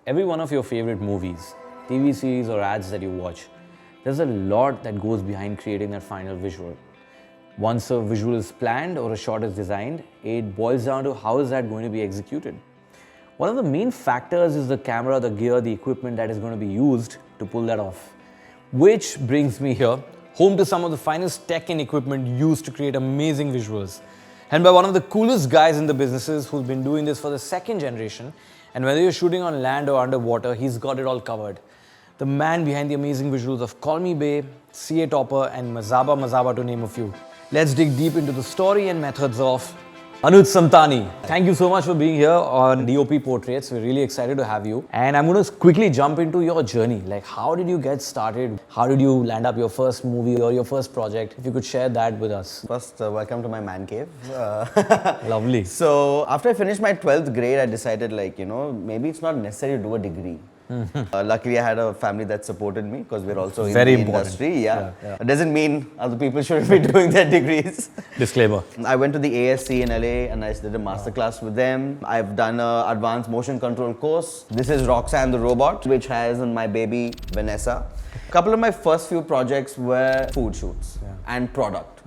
every one of your favorite movies, TV series or ads that you watch, there's a lot that goes behind creating that final visual. Once a visual is planned or a shot is designed, it boils down to how is that going to be executed. One of the main factors is the camera, the gear, the equipment that is going to be used to pull that off. Which brings me here, home to some of the finest tech and equipment used to create amazing visuals. And by one of the coolest guys in the businesses who's been doing this for the second generation, and whether you're shooting on land or underwater, he's got it all covered. The man behind the amazing visuals of Call Me Bae, CA Topper and Masaba Masaba to name a few. Let's dig deep into the story and methods of Anuj Samtani. Thank you so much for being here on DOP Portraits. We're really excited to have you. And I'm going to quickly jump into your journey. Like, how did you get started? How did you land up your first movie or your first project? If you could share that with us. First, welcome to my man cave. Lovely. So, after I finished my 12th grade, I decided maybe it's not necessary to do a degree. Luckily, I had a family that supported me because we're also in the industry. Yeah. It doesn't mean other people shouldn't be doing their degrees. Disclaimer. I went to the ASC in LA and I did a masterclass with them. I've done an advanced motion control course. This is Roxanne the robot, which has my baby Vanessa. A couple of my first few projects were food shoots and product.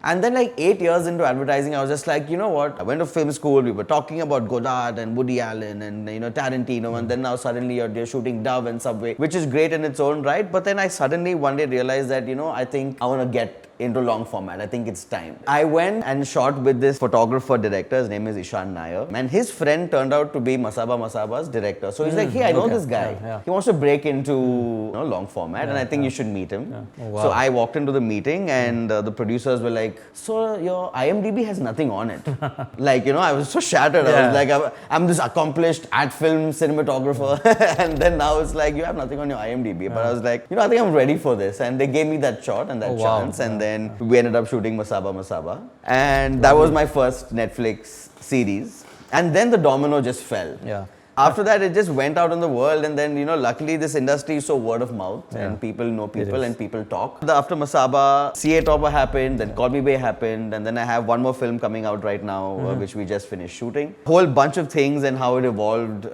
And then 8 years into advertising, I was just like, you know what? I went to film school, we were talking about Godard and Woody Allen and Tarantino, and then now suddenly you're shooting Dove and Subway, which is great in its own right. But then I suddenly one day realized that, I think I want to get into long format. I think it's time. I went and shot with this photographer director. His name is Ishan Nair. And his friend turned out to be Masaba Masaba's director. So he's like, hey, I know this guy. He wants to break into long format and I think you should meet him. Oh, wow. So I walked into the meeting and the producers were like, so your IMDb has nothing on it. I was so shattered. I was like, I'm this accomplished ad film cinematographer. And then now it's like, you have nothing on your IMDb. But I was like, I think I'm ready for this. And they gave me that shot and that chance. And then we ended up shooting Masaba Masaba. And that was my first Netflix series. And then the domino just fell. After that, it just went out in the world. And then, luckily this industry is so word of mouth. And people know people and people talk. After Masaba, CA Topper happened. Then Call Me Bae happened. And then I have one more film coming out right now, which we just finished shooting. Whole bunch of things and how it evolved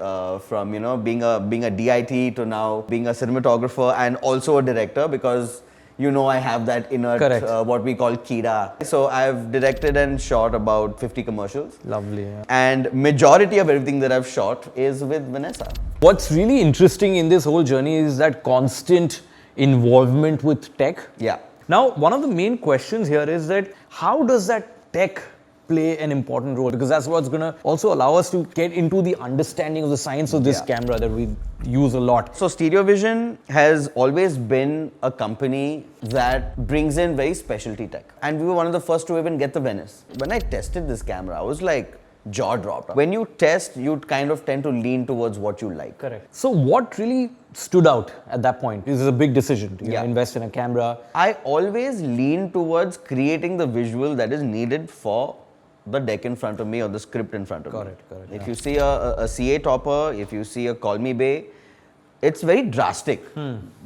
from, being a DIT to now being a cinematographer and also a director because I have that inert, what we call Kira. So I've directed and shot about 50 commercials. Lovely. And majority of everything that I've shot is with Vanessa. What's really interesting in this whole journey is that constant involvement with tech. Now, one of the main questions here is that how does that tech play an important role? Because that's what's going to also allow us to get into the understanding of the science of this camera that we use a lot. So Stereo Vision has always been a company that brings in very specialty tech. And we were one of the first to even get the Venice. When I tested this camera, I was like, jaw dropped. When you test, you kind of tend to lean towards what you like. Correct. So what really stood out at that point? This is a big decision to invest in a camera. I always lean towards creating the visual that is needed for the deck in front of me or the script in front of me. Correct. If you see a CA Topper, if you see a Call Me Bae, it's very drastic.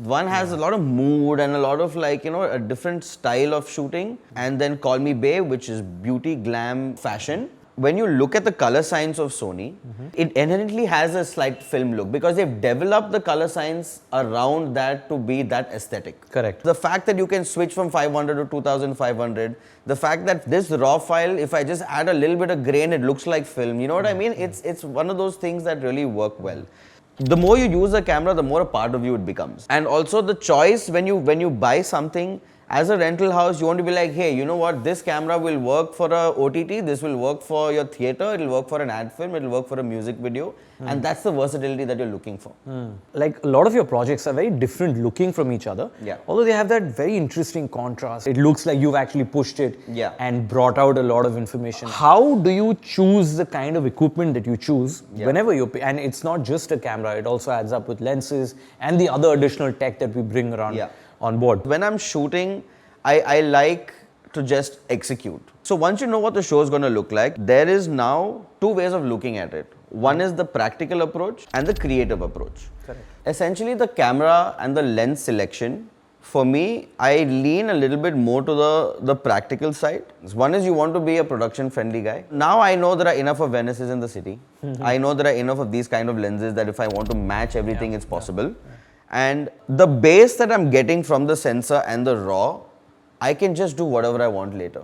One has a lot of mood and a lot of a different style of shooting. And then Call Me Bae, which is beauty, glam, fashion. When you look at the color science of Sony, it inherently has a slight film look because they've developed the color science around that to be that aesthetic. Correct. The fact that you can switch from 500 to 2500, the fact that this raw file, if I just add a little bit of grain, it looks like film. You know what I mean? It's one of those things that really work well. The more you use a camera, the more a part of you it becomes. And also the choice when you buy something, as a rental house, you want to be like, hey, you know what? This camera will work for a OTT, this will work for your theater, it will work for an ad film, it will work for a music video. And that's the versatility that you're looking for. Like a lot of your projects are very different looking from each other. Although they have that very interesting contrast. It looks like you've actually pushed it and brought out a lot of information. How do you choose the kind of equipment that you choose whenever you pay? And it's not just a camera, it also adds up with lenses and the other additional tech that we bring around on board. When I'm shooting, I like to just execute. So once you know what the show is going to look like, there is now two ways of looking at it. One is the practical approach and the creative approach. Essentially, the camera and the lens selection For me, I lean a little bit more to the practical side. One is you want to be a production friendly guy. Now I know there are enough of Venices in the city. I know there are enough of these kind of lenses that if I want to match everything, it's possible. And the base that I'm getting from the sensor and the raw, I can just do whatever I want later.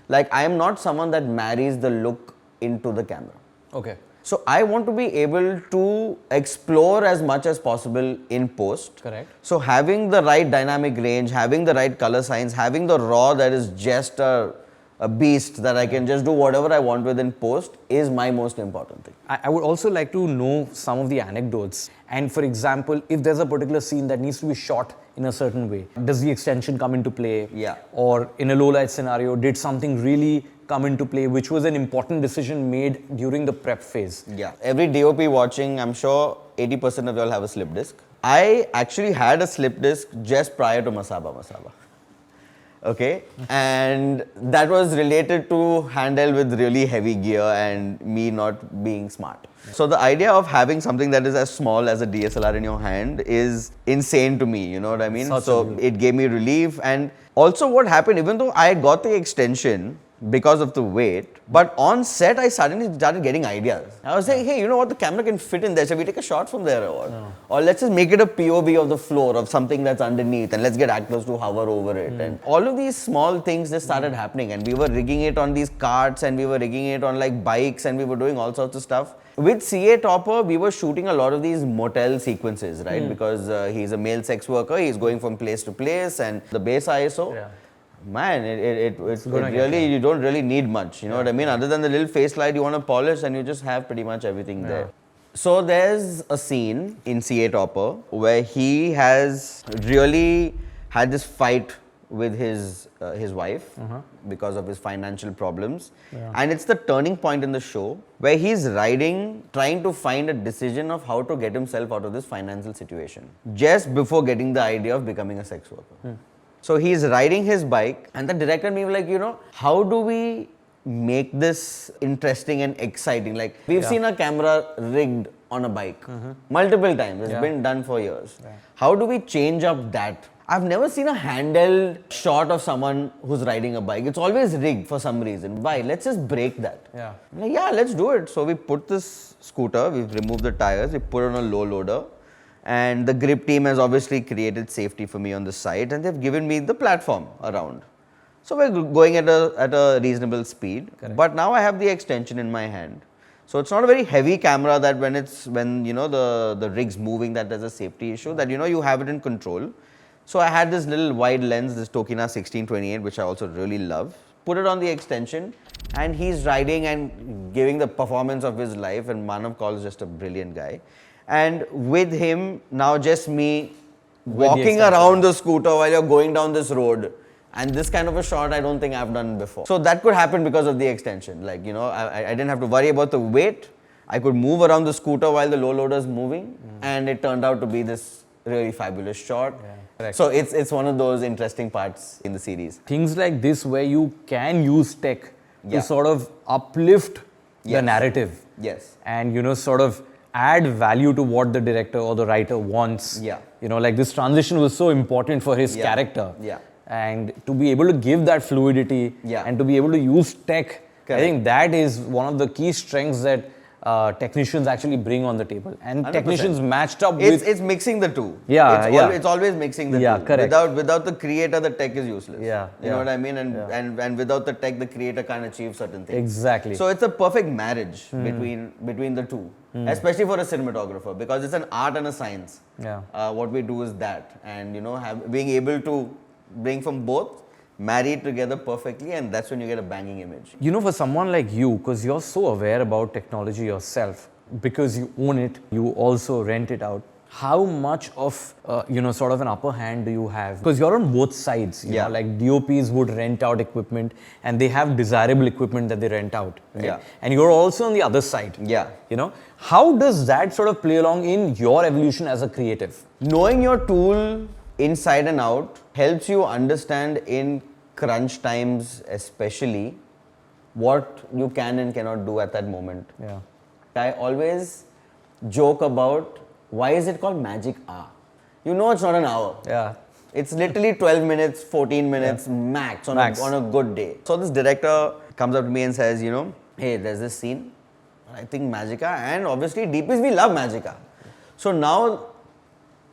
Like I am not someone that marries the look into the camera. Okay. So I want to be able to explore as much as possible in post. Correct. So having the right dynamic range, having the right color science, having the raw that is just a beast that I can just do whatever I want with in post is my most important thing. I would also like to know some of the anecdotes. And for example, if there's a particular scene that needs to be shot in a certain way, does the extension come into play? Yeah. Or in a low light scenario, did something really come into play, which was an important decision made during the prep phase? Yeah. Every DOP watching, I'm sure 80% of y'all have a slip disc. I actually had a slip disc just prior to Masaba Masaba. Okay, and that was related to handheld with really heavy gear and me not being smart. So the idea of having something that is as small as a DSLR in your hand is insane to me, you know what I mean? So it gave me relief. And also what happened, even though I got the extension because of the weight, but on set I suddenly started getting ideas. I was saying, hey, you know what, the camera can fit in there, so we take a shot from there or what? Or let's just make it a POV of the floor of something that's underneath and let's get actors to hover over it. And all of these small things just started happening, and we were rigging it on these carts and we were rigging it on like bikes and we were doing all sorts of stuff. With CA Topper, we were shooting a lot of these motel sequences, right? Because he's a male sex worker, he's going from place to place, and the base ISO, man, it's really, you don't really need much, you know what I mean? Other than the little face light you want to polish, and you just have pretty much everything there. So there's a scene in CA Topper where he has really had this fight with his wife because of his financial problems. And it's the turning point in the show where he's riding, trying to find a decision of how to get himself out of this financial situation just before getting the idea of becoming a sex worker. So he's riding his bike, and the director and me were like, you know, how do we make this interesting and exciting? Like, we've seen a camera rigged on a bike multiple times. It's been done for years. How do we change up that? I've never seen a handheld shot of someone who's riding a bike. It's always rigged for some reason. Why? Let's just break that. I'm like, yeah, let's do it. So we put this scooter, we've removed the tires, we put it on a low loader. And the grip team has obviously created safety for me on the side, and they've given me the platform around. So we're going at a reasonable speed. But now I have the extension in my hand. So it's not a very heavy camera that when you know the rig's moving, that there's a safety issue, that you know you have it in control. So I had this little wide lens, this Tokina 1628, which I also really love. Put it on the extension, and he's riding and giving the performance of his life, and Manav Kaul is just a brilliant guy. And with him, now just me walking around the scooter while you're going down this road. And this kind of a shot I don't think I've done before. So that could happen because of the extension. Like, you know, I didn't have to worry about the weight. I could move around the scooter while the low loader is moving. And it turned out to be this really fabulous shot. So it's one of those interesting parts in the series. Things like this where you can use tech to sort of uplift the narrative. And, you know, sort of add value to what the director or the writer wants. You know, like this transition was so important for his character. And to be able to give that fluidity and to be able to use tech, I think that is one of the key strengths that technicians actually bring on the table. And 100%. Technicians matched up with... It's mixing the two. It's always mixing the two. Correct. Without the creator, the tech is useless. You know what I mean? And without the tech, the creator can't achieve certain things. Exactly. So it's a perfect marriage between the two. Especially for a cinematographer, because it's an art and a science. What we do is that. And, you know, being able to bring from both, marry it together perfectly, and that's when you get a banging image. You know, for someone like you, because you're so aware about technology yourself, because you own it, you also rent it out, how much of, you know, sort of an upper hand do you have? Because you're on both sides, you know, like DOPs would rent out equipment and they have desirable equipment that they rent out. Right? And you're also on the other side. You know, how does that sort of play along in your evolution as a creative? Knowing your tool inside and out helps you understand in crunch times especially what you can and cannot do at that moment. I always joke about why is it called magic hour? You know it's not an hour. It's literally 12 minutes, 14 minutes max on a good day. So this director comes up to me and says, hey, there's this scene. I think Magica, and obviously DPs, we love Magica. So now,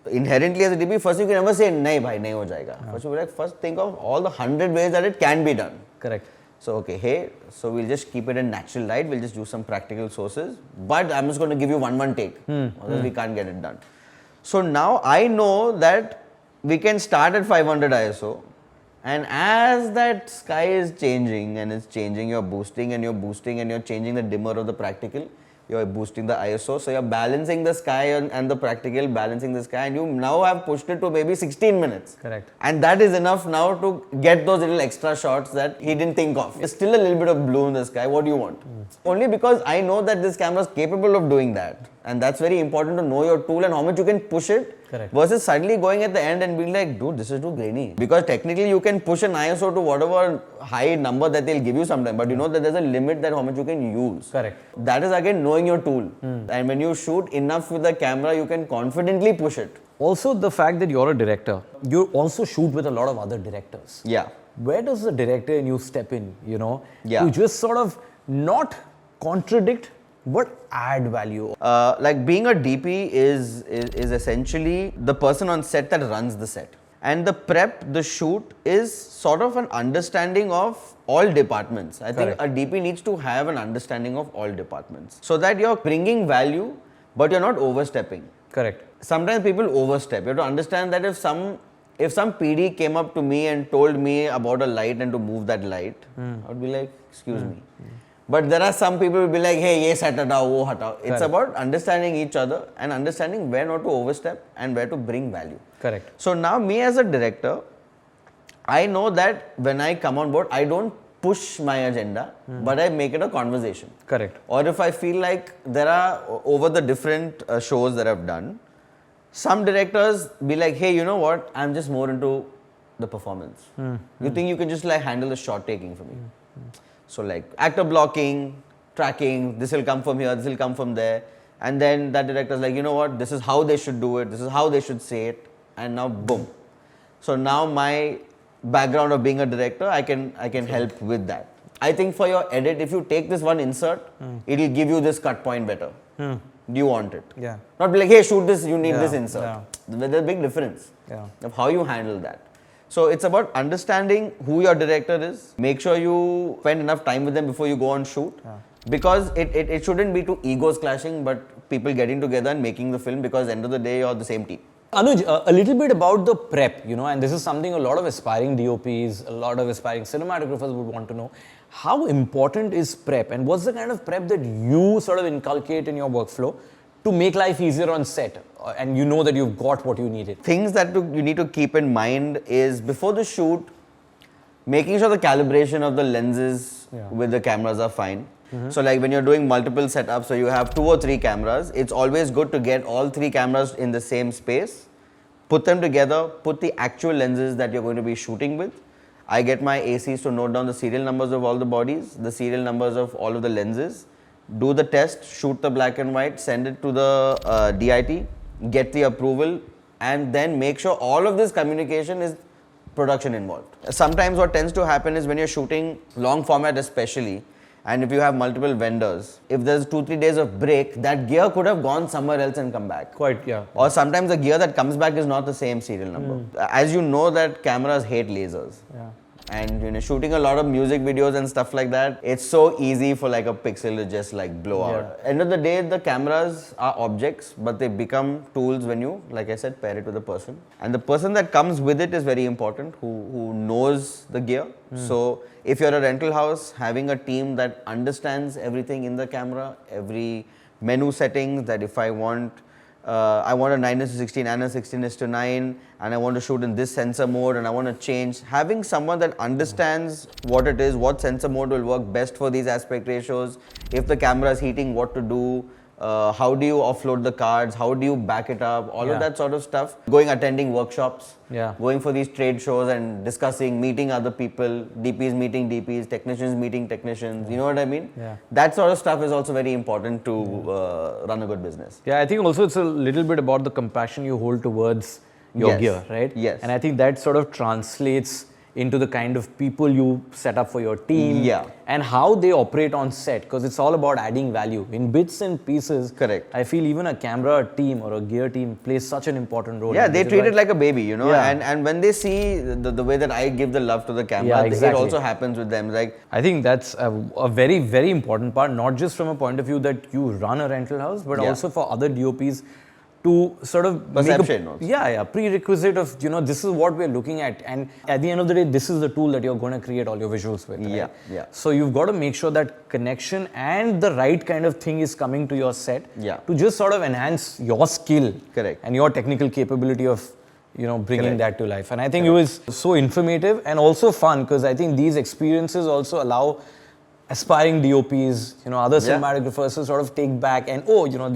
inherently as a DP, first you can never say, nahi bhai, nahi ho jayega. First you will like, first think of all the 100 ways that it can be done. Correct. So okay, hey, so we'll just keep it in natural light, we'll just use some practical sources, but I'm just going to give you one take, otherwise we can't get it done. So now I know that we can start at 500 ISO, and as that sky is changing and it's changing, you're boosting and you're boosting and you're changing the dimmer of the practical, you're boosting the ISO, so you're balancing the sky and the practical, balancing the sky, and you now have pushed it to maybe 16 minutes. Correct. And that is enough now to get those little extra shots that he didn't think of. There's still a little bit of blue in the sky, what do you want? Only because I know that this camera is capable of doing that. And that's very important to know your tool and how much you can push it. Correct. Versus suddenly going at the end and being like, dude, this is too grainy. Because technically you can push an ISO to whatever high number that they'll give you sometime, but you know that there's a limit that how much you can use. Correct. That is again knowing your tool. And when you shoot enough with the camera, you can confidently push it. Also, the fact that you're a director, you also shoot with a lot of other directors. Yeah. Where does the director in you step in, Yeah. to just sort of not contradict but add value? Like being a DP is essentially the person on set that runs the set. And the prep, the shoot is sort of an understanding of all departments. I think a DP needs to have an understanding of all departments so that you're bringing value, but you're not overstepping. Correct. Sometimes people overstep. You have to understand that if some PD came up to me and told me about a light and to move that light, I would be like, excuse me. But there are some people who will be like, hey, ye set hatao, wo hatao. It's about understanding each other and understanding where not to overstep and where to bring value. Correct. So now me as a director, I know that when I come on board, I don't push my agenda, but I make it a conversation. Correct. Or if I feel like there are, over the different shows that I've done, some directors be like, hey, you know what, I'm just more into the performance. You think you can just like handle the shot taking for me? So like actor blocking, tracking, this will come from here, this will come from there. And then that director's like, you know what, this is how they should do it, this is how they should say it. And now boom. So now my background of being a director, I can help with that. I think for your edit, if you take this one insert, it will give you this cut point better. Do you want it? Yeah. Not be like, hey, shoot this, you need this insert. Yeah. There's a big difference of how you handle that. So it's about understanding who your director is. Make sure you spend enough time with them before you go on shoot. Because it shouldn't be two egos clashing, but people getting together and making the film, because at the end of the day, you're the same team. Anuj, a little bit about the prep, and this is something a lot of aspiring DOPs, a lot of aspiring cinematographers would want to know. How important is prep, and what's the kind of prep that you sort of inculcate in your workflow to make life easier on set, and you know that you've got what you needed? Things that you need to keep in mind is before the shoot, making sure the calibration of the lenses with the cameras are fine. So like when you're doing multiple setups, so you have 2 or 3 cameras, it's always good to get all 3 cameras in the same space, put them together, put the actual lenses that you're going to be shooting with. I get my ACs to note down the serial numbers of all the bodies, the serial numbers of all of the lenses, do the test, shoot the black and white, send it to the DIT, get the approval, and then make sure all of this communication is production involved. Sometimes what tends to happen is when you're shooting long format especially, and if you have multiple vendors, if there's 2-3 days of break, that gear could have gone somewhere else and come back. Quite, yeah. Or sometimes the gear that comes back is not the same serial number. As you know that cameras hate lasers. Yeah. And shooting a lot of music videos and stuff like that, it's so easy for like a pixel to just like blow out. End of the day, the cameras are objects, but they become tools when you, like I said, pair it with a person. And the person that comes with it is very important, who knows the gear. So if you're a rental house, having a team that understands everything in the camera, every menu settings, that if I want a 9:16 and a 16:9, and I want to shoot in this sensor mode, and I want to change. Having someone that understands what it is, what sensor mode will work best for these aspect ratios, if the camera is heating, what to do, how do you offload the cards, how do you back it up, all of that sort of stuff. Attending workshops, going for these trade shows and discussing, meeting other people, DPs meeting DPs, technicians meeting technicians, you know what I mean? That sort of stuff is also very important to run a good business. Yeah, I think also it's a little bit about the compassion you hold towards your Yes. gear, right? Yes. And I think that sort of translates into the kind of people you set up for your team. Yeah. And how they operate on set, because it's all about adding value in bits and pieces. Correct. I feel even a camera team or a gear team plays such an important role. Yeah, And they this is treat why- it like a baby, you know. Yeah. And when they see the way that I give the love to the camera, Yeah, it exactly. also happens with them. Like, I think that's a very, very important part, not just from a point of view that you run a rental house, but Yeah. also for other DOPs to sort of Perception make also. a prerequisite of, this is what we're looking at. And at the end of the day, this is the tool that you're going to create all your visuals with. Right? Yeah, yeah. So you've got to make sure that connection and the right kind of thing is coming to your set Yeah. to just sort of enhance your skill. Correct. And your technical capability of bringing Correct. that to life. And I think it was so informative and also fun, because I think these experiences also allow aspiring DOPs, other Yeah. cinematographers to sort of take back and,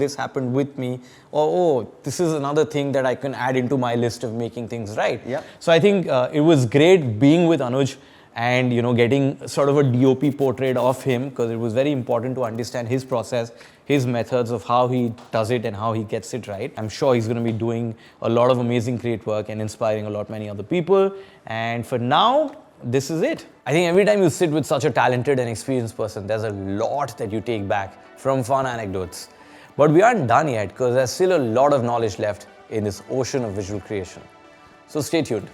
this happened with me, or, this is another thing that I can add into my list of making things right. Yeah. So I think it was great being with Anuj and, getting sort of a DOP portrait of him, because it was very important to understand his process, his methods of how he does it and how he gets it right. I'm sure he's going to be doing a lot of amazing, great work and inspiring a lot many other people. And for now, this is it. I think every time you sit with such a talented and experienced person, there's a lot that you take back from fun anecdotes. But we aren't done yet, because there's still a lot of knowledge left in this ocean of visual creation. So stay tuned.